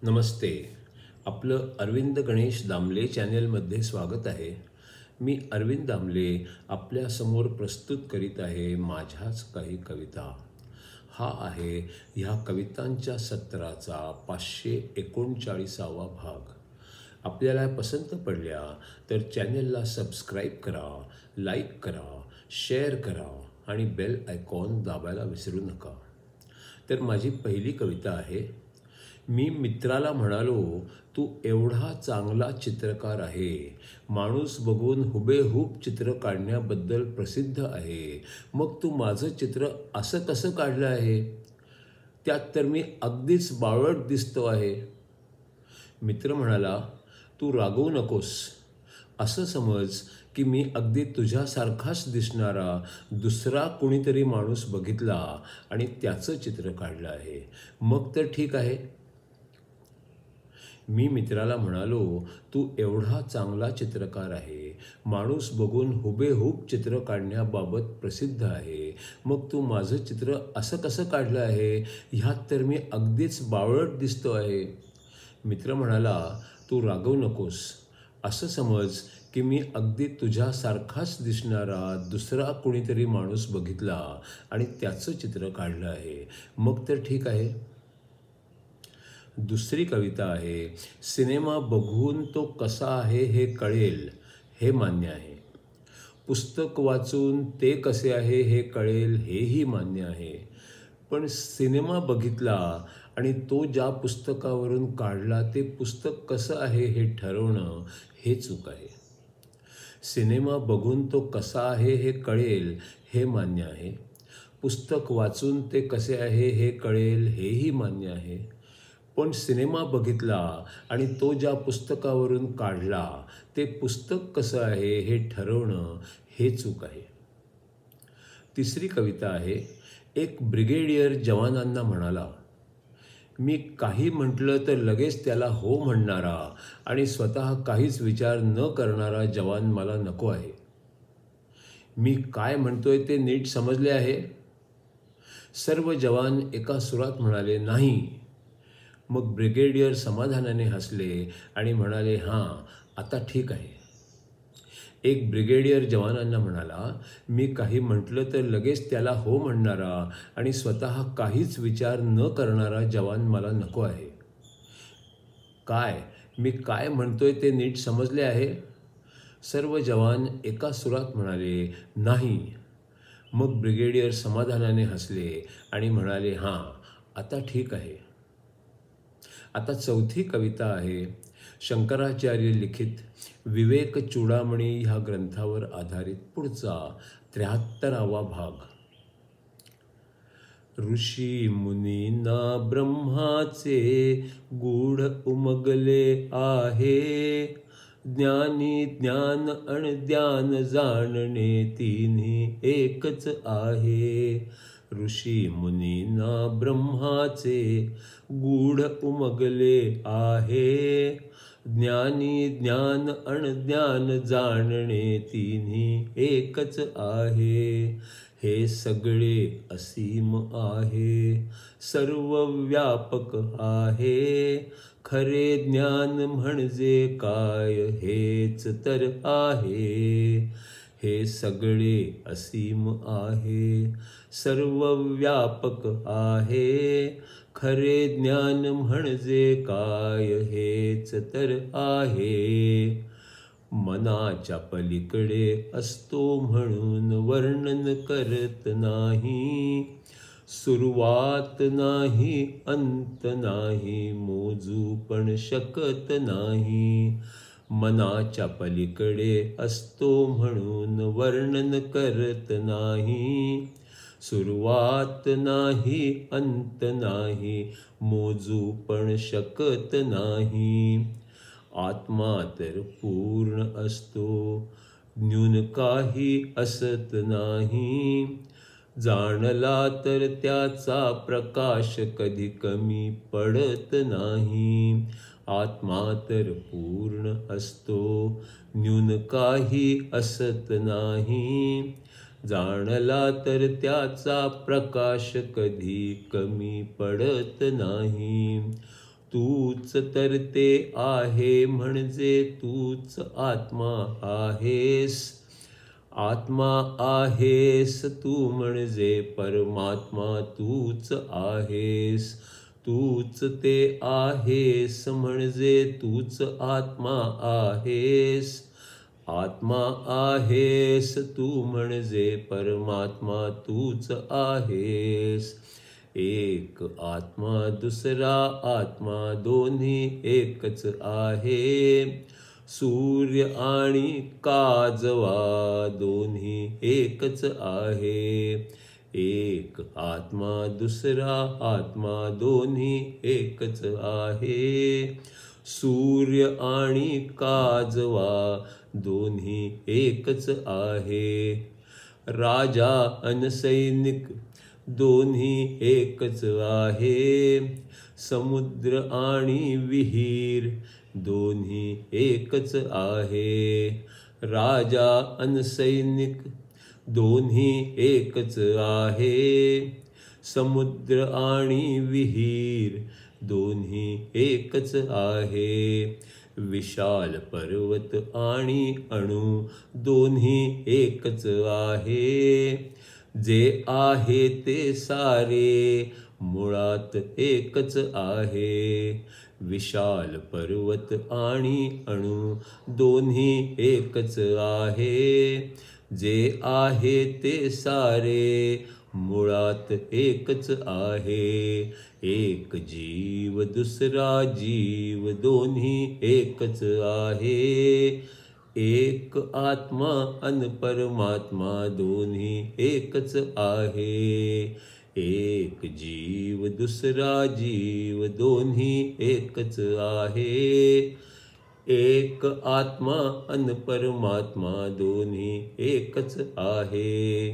नमस्ते. आपलं अरविंद गणेश दामले चॅनेलमध्ये स्वागत आहे. मी अरविंद दामले आपल्यासमोर प्रस्तुत करीत आहे माझ्याच काही कविता. हा आहे ह्या कवितांच्या सत्राचा 539वा भाग. आपल्याला पसंत पडल्या तर चॅनेलला सबस्क्राईब करा, लाईक करा, शेअर करा आणि बेल आयकॉन दाबायला विसरू नका. तर माझी पहिली कविता आहे. मी मित्राला म्हणालो, तू एवढा चांगला चित्रकार आहे, माणूस बघून हुबेहूब चित्र काढण्याबद्दल प्रसिद्ध आहे, मग तू माझं चित्र असं कसं काढलं आहे? त्यात तर मी अगदीच बावळट दिसतो आहे. मित्र म्हणाला, तू रागवू नकोस. असं समज की मी अगदी तुझ्यासारखाच दिसणारा दुसरा कुणीतरी माणूस बघितला आणि त्याचं चित्र काढलं आहे, मग तर ठीक आहे. मी मित्राला म्हणालो, तू एवढा चांगला चित्रकार आहे, माणूस बघून हुबेहूब चित्र काढण्याबाबत प्रसिद्ध आहे, मग तू माझं चित्र असं कसं काढलं आहे? ह्यात तर मी अगदीच बावळट दिसतो आहे. मित्र म्हणाला, तू रागवू नकोस. असं समज की मी अगदी तुझ्यासारखाच दिसणारा दुसरा कुणीतरी माणूस बघितला आणि त्याचं चित्र काढलं आहे, मग तर ठीक आहे. दुसरी कविता आहे. सिनेमा बघून तो कसा आहे हे कळेल, हे मान्य आहे. पुस्तक वाचून ते कसे आहे हे कळेल, हेही मान्य आहे. पण सिनेमा बघितला आणि तो ज्या पुस्तकावरून काढला ते पुस्तक कसं आहे हे ठरवणं, हे चूक आहे. सिनेमा बघून तो कसा आहे हे कळेल, हे मान्य आहे. पुस्तक वाचून ते कसे आहे हे कळेल, हेही मान्य आहे. पण सिनेमा बघितला आणि तो ज्या पुस्तकावरून काढला ते पुस्तक कसं आहे हे ठरवणं, हे चूक आहे. तिसरी कविता आहे. एक ब्रिगेडियर जवानांना म्हणाला, मी काही म्हटलं तर लगेच त्याला हो म्हणणारा आणि स्वतः काहीच विचार न करणारा जवान मला नको आहे. मी काय म्हणतोय ते नीट समजले आहे? सर्व जवान एका सुरात म्हणाले, नाही. मग ब्रिगेडियर समाधानाने हसले आणि म्हणाले, हां, आता ठीक आहे. एक ब्रिगेडियर जवानांना म्हणाला, मी काही म्हटलं तर लगेच त्याला हो म्हणणारा आणि स्वतः काहीच विचार न करणारा जवान मला नको आहे. काय, मी काय म्हणतोय ते नीट समजले आहे? सर्व जवान एका सुरात म्हणाले, नाही. मग ब्रिगेडियर समाधानाने हसले आणि म्हणाले, हां, आता ठीक आहे. आता चौथी कविता आहे. शंकराचार्य लिखित विवेक चूडामणी ह्या ग्रंथावर आधारित पुढचा 73वा भाग. ऋषी मुनींना ब्रह्माचे गूढ उमगले आहे, ज्ञानी ज्ञान अन ज्ञान जाणणे तिन्ही एकच आहे. ऋषी मुनींना ब्रह्माचे गूढ उमगले आहे, ज्ञानी ज्ञान अन ज्ञान जाणणे तिन्ही एकच आहे. हे सगळे असीम आहे, सर्वव्यापक आहे, खरे ज्ञान म्हणजे काय हेच तर आहे. हे सगळे असीम आहे, सर्वव्यापक आहे, खरे ज्ञान म्हणजे काय हेच तर आहे. मनाच्या पलीकडे असतो म्हणून वर्णन करत नाही, सुरुवात नाही अंत नाही, मोजू पण शकत नाही. मनाच्या पलीकडे असतो म्हणून वर्णन करत नाही, सुरुवात नाही अंत नाही, मोजू पण शकत नाही. आत्मा तर पूर्ण असतो, न्यून काही असत नाही, जाणला तर त्याचा प्रकाश कधी कमी पडत नाही. आत्मा तर पूर्ण असतो, न्यून काही असत नाही, जाणला तर त्याचा प्रकाश कधी कमी पडत नाही. तूच तर ते आहे म्हणजे तूच आत्मा आहेस. आत्मा आहेस तू म्हणजे परमात्मा तूच आहेस. तूच ते आहेस म्हणजे तूच आत्मा आहेस. आत्मा आहेस तू म्हणजे परमात्मा तूच आहेस. एक आत्मा दुसरा आत्मा दोन्ही एकच आहे. सूर्य आणि काजवा दोन्ही एकच आहे. एक आत्मा दुसरा आत्मा दोन्ही एकच आहे. सूर्य आणि काजवा दोन्ही एकच आहे. राजा अन सैनिक दोन्ही एकच आहे. समुद्र आणि विहीर दोन्ही एकच आहे. राजा अन सैनिक दोन्ही एकच आहे. समुद्र आणि विहीर दोन्ही एकच आहे. विशाल पर्वत आणि अणू दोन्ही एकच आहे. जे आहे ते सारे मुळात एकच आहे. विशाल पर्वत आणि अणू दोन्ही एकच आहे. जे आहे ते सारे मुळात एकच आहे. एक जीव दुसरा जीव दोन्ही एकच आहे. एक आत्मा अन परमात्मा दोन्ही एकच आहे. एक जीव दुसरा जीव दोन्ही एकच आहे. एक आत्मा अन परमात्मा दोन्ही एकच आहे.